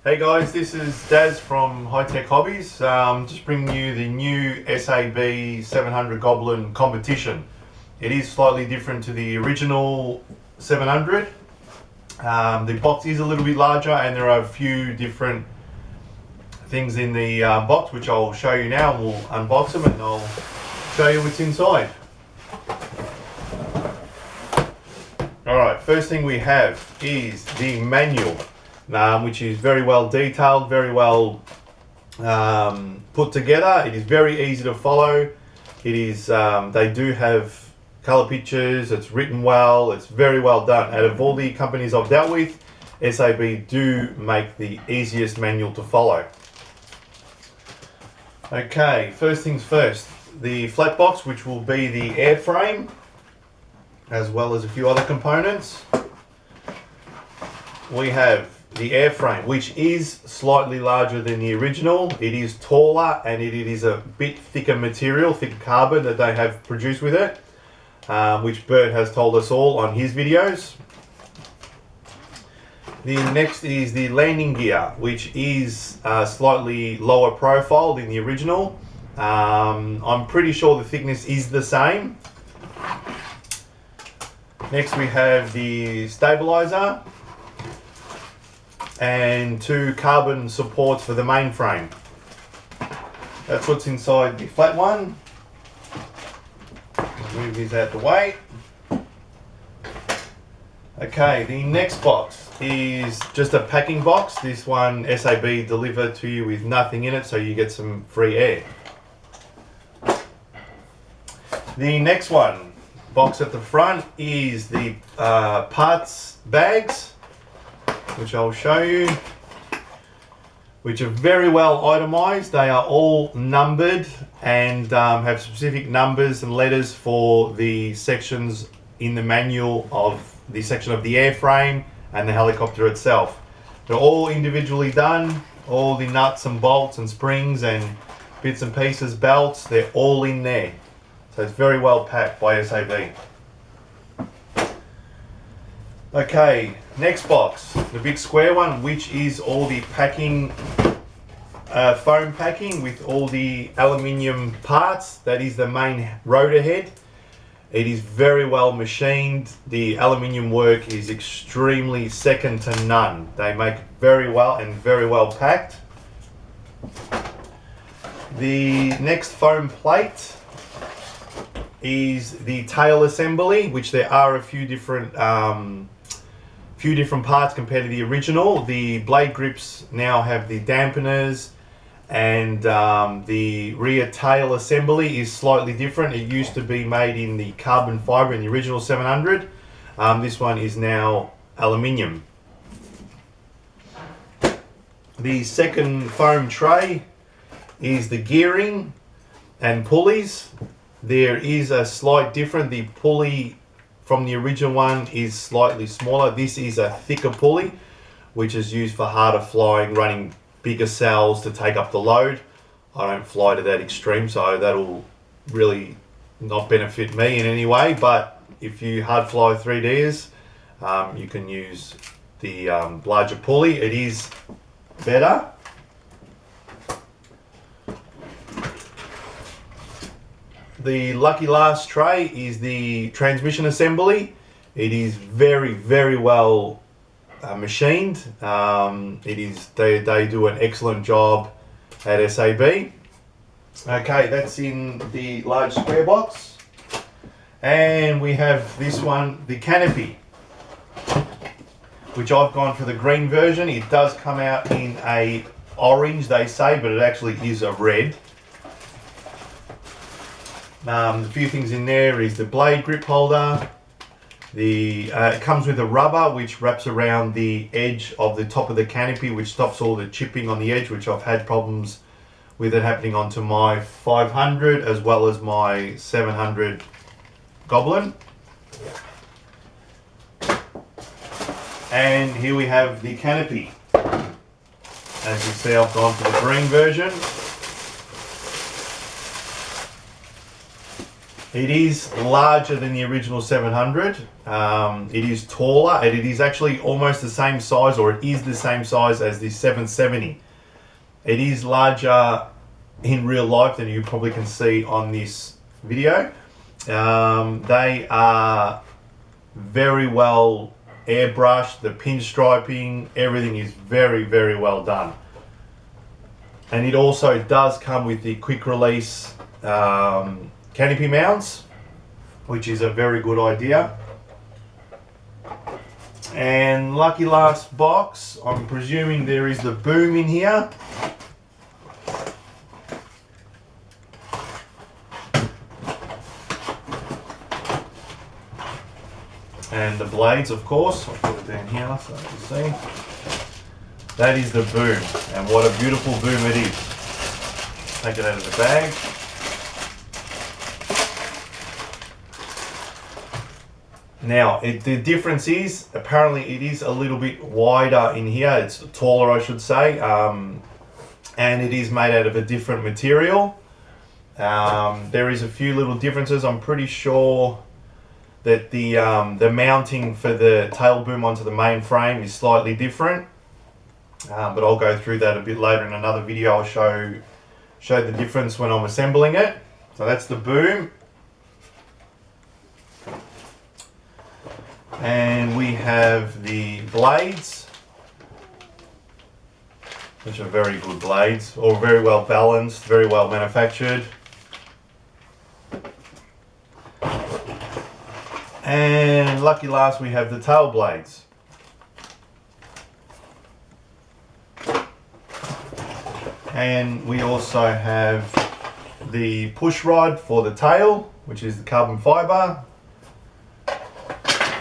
Hey guys, this is Daz from High Tech Hobbies. Just bringing you the new Sab 700 Goblin competition. It is slightly different to the original 700. The box is a little bit larger and there are a few different things in the box which I'll show you now. We'll unbox them and I'll show you what's inside. Alright, first thing we have is the manual. Which is very well detailed, very well put together. It is very easy to follow. It is, they do have color pictures, it's written well, it's very well done. Out of all the companies I've dealt with, SAB do make the easiest manual to follow. Okay, first things first, the flat box, which will be the airframe, as well as a few other components. We have the airframe, which is slightly larger than the original. It is taller and it is a bit thicker material, thicker carbon that they have produced with it, which Bert has told us all on his videos. The next is the landing gear, which is slightly lower profile than the original. I'm pretty sure the thickness is the same. Next we have the stabilizer and two carbon supports for the mainframe. That's what's inside the flat one. Move these out the way. Okay, the next box is just a packing box. This one SAB delivered to you with nothing in it, so you get some free air. The next one, box at the front, is the parts bags, which I'll show you, which are very well itemized. They are all numbered and have specific numbers and letters for the sections in the manual of the section of the airframe and the helicopter itself. They're all individually done. All the nuts and bolts and springs and bits and pieces, belts, they're all in there. So it's very well packed by SAB. Okay, next box, the big square one, which is all the packing, foam packing with all the aluminium parts. That is the main rotor head. It is very well machined. The aluminium work is extremely second to none. They make it very well and very well packed. The next foam plate is the tail assembly, which there are a few different parts compared to the original. The blade grips now have the dampeners, and the rear tail assembly is slightly different. It used to be made in the carbon fiber in the original 700. This one is now aluminium. The second foam tray is the gearing and pulleys. There is a slight difference. The pulley from the original one is slightly smaller. This is a thicker pulley, which is used for harder flying, running bigger cells to take up the load. I don't fly to that extreme, so that'll really not benefit me in any way. But if you hard fly 3Ds, you can use the larger pulley. It is better. The lucky last tray is the transmission assembly. It is very, very well machined. They do an excellent job at SAB. Okay, that's in the large square box. And we have this one, the canopy, which I've gone for the green version. It does come out in a orange, they say, but it actually is a red. A few things in there is the blade grip holder. It comes with a rubber which wraps around the edge of the top of the canopy, which stops all the chipping on the edge, which I've had problems with it happening onto my 500 as well as my 700 Goblin. And here we have the canopy. As you see, I've gone for the green version. It is larger than the original 700. It is taller, and it is actually almost the same size, or it is the same size as the 770. It is larger in real life than you probably can see on this video. They are very well airbrushed. The pinstriping, everything is very, very well done. And it also does come with the quick release canopy mounts, which is a very good idea. And lucky last box, I'm presuming there is the boom in here. And the blades, of course. I'll put it down here so you can see. That is the boom, and what a beautiful boom it is. Take it out of the bag. Now, the difference is, apparently it is a little bit wider in here. It's taller, I should say, and it is made out of a different material. There is a few little differences. I'm pretty sure that the mounting for the tail boom onto the main frame is slightly different, but I'll go through that a bit later in another video. I'll show the difference when I'm assembling it. So that's the boom. And we have the blades, which are very good blades, all very well balanced, very well manufactured. And lucky last, we have the tail blades. And we also have the push rod for the tail, which is the carbon fiber.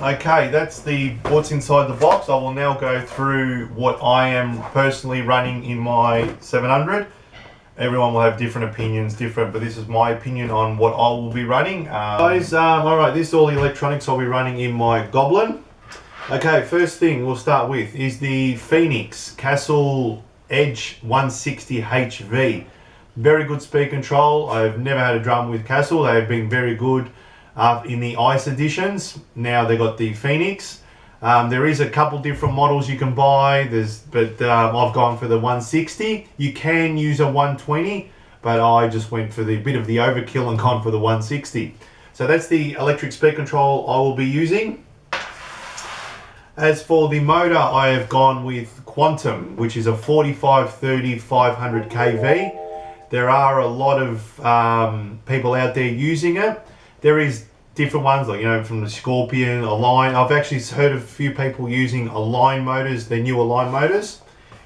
Okay, that's what's inside the box. I will now go through what I am personally running in my 700. Everyone will have different opinions, but this is my opinion on what I will be running. Guys, alright, this is all the electronics I'll be running in my Goblin. Okay, first thing we'll start with is the Phoenix Castle Edge 160 HV. Very good speed control. I've never had a drum with Castle. They have been very good in the Ice editions. Now they got the Phoenix. There is a couple different models you can buy, but I've gone for the 160. You can use a 120, but I just went for the bit of the overkill and gone for the 160. So that's the electric speed control I will be using. As for the motor, I have gone with Quantum, which is a 4530 500 kV. There are a lot of people out there using it. There is different ones, like, you know, from the Scorpion, Align. I've actually heard of a few people using Align motors, their new Align motors,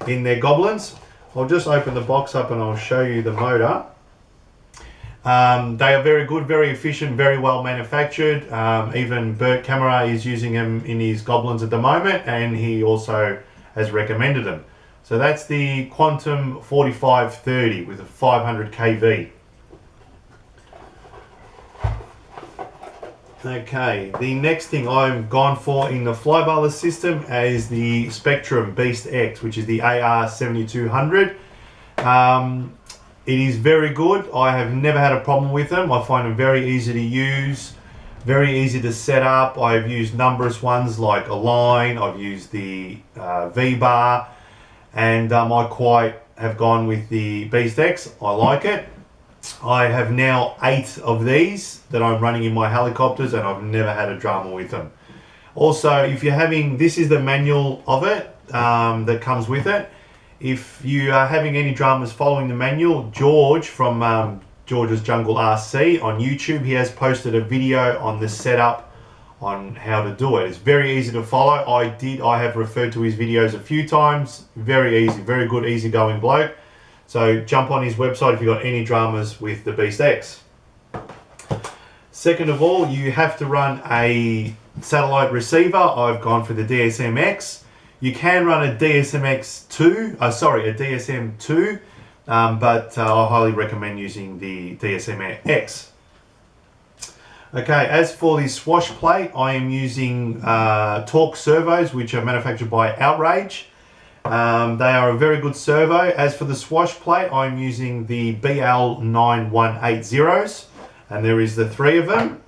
in their Goblins. I'll just open the box up and I'll show you the motor. They are very good, very efficient, very well manufactured. Even Bert Camera is using them in his Goblins at the moment, and he also has recommended them. So that's the Quantum 4530 with a 500 kV. Okay, the next thing I've gone for in the flybarless system is the Spectrum Beast X, which is the AR7200. It is very good. I have never had a problem with them. I find them very easy to use, very easy to set up. I've used numerous ones like Align, I've used the V-Bar, and I quite have gone with the Beast X. I like it. I have now 8 of these that I'm running in my helicopters, and I've never had a drama with them. Also, if you're having, this is the manual of it that comes with it. If you are having any dramas following the manual, George from George's Jungle RC on YouTube, he has posted a video on the setup on how to do it. It's very easy to follow. I have referred to his videos a few times. Very easy, very good, easygoing bloke. So jump on his website if you've got any dramas with the Beast X. Second of all, you have to run a satellite receiver. I've gone for the DSM-X. You can run a DSM-2, but I highly recommend using the DSM-X. Okay, as for the swash plate, I am using Torque servos, which are manufactured by Outrage. They are a very good servo. As for the swash plate, I'm using the BL9180s. and there is the 3 of them.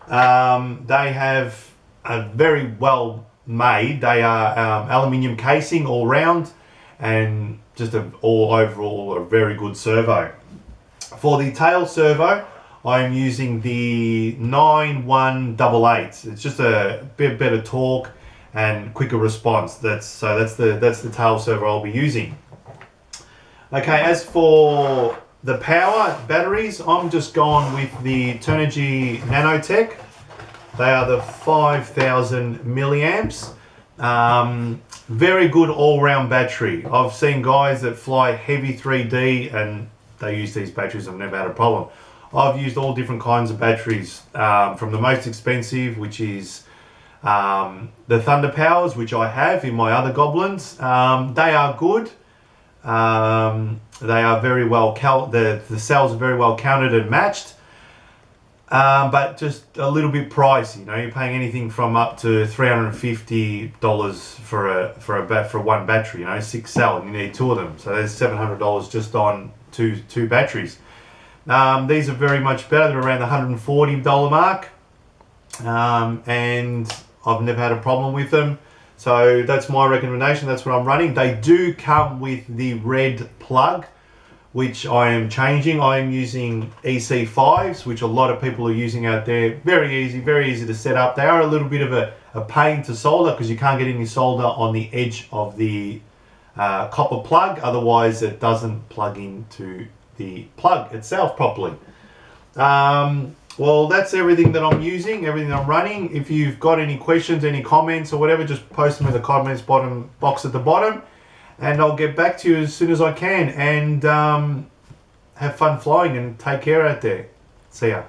They have a very well made. They are aluminium casing all round, and just overall a very good servo. For the tail servo, I'm using the 9188. It's just a bit better torque and quicker response. That's the tail servo I'll be using. Okay, as for the power batteries, I'm just going with the Turnigy Nanotech. They are the 5000 milliamps. Very good all-round battery. I've seen guys that fly heavy 3D and they use these batteries. I've never had a problem. I've used all different kinds of batteries, from the most expensive, which is the Thunder Powers, which I have in my other Goblins. They are good. They are very well the cells are very well counted and matched, but just a little bit pricey. You know, you're paying anything from up to $350 for one battery. You know, 6 cell, and you need 2 of them, so there's $700 just on two batteries. These are very much better. They're around the $140 mark, and I've never had a problem with them. So that's my recommendation. That's what I'm running. They do come with the red plug, which I am changing. I am using EC5s, which a lot of people are using out there. Very easy to set up. They are a little bit of a pain to solder because you can't get any solder on the edge of the copper plug. Otherwise, it doesn't plug into the plug itself properly. Well, that's everything that I'm using, everything I'm running. If you've got any questions, any comments or whatever, just post them in the comments box at the bottom, and I'll get back to you as soon as I can. And have fun flying and take care out there. See ya.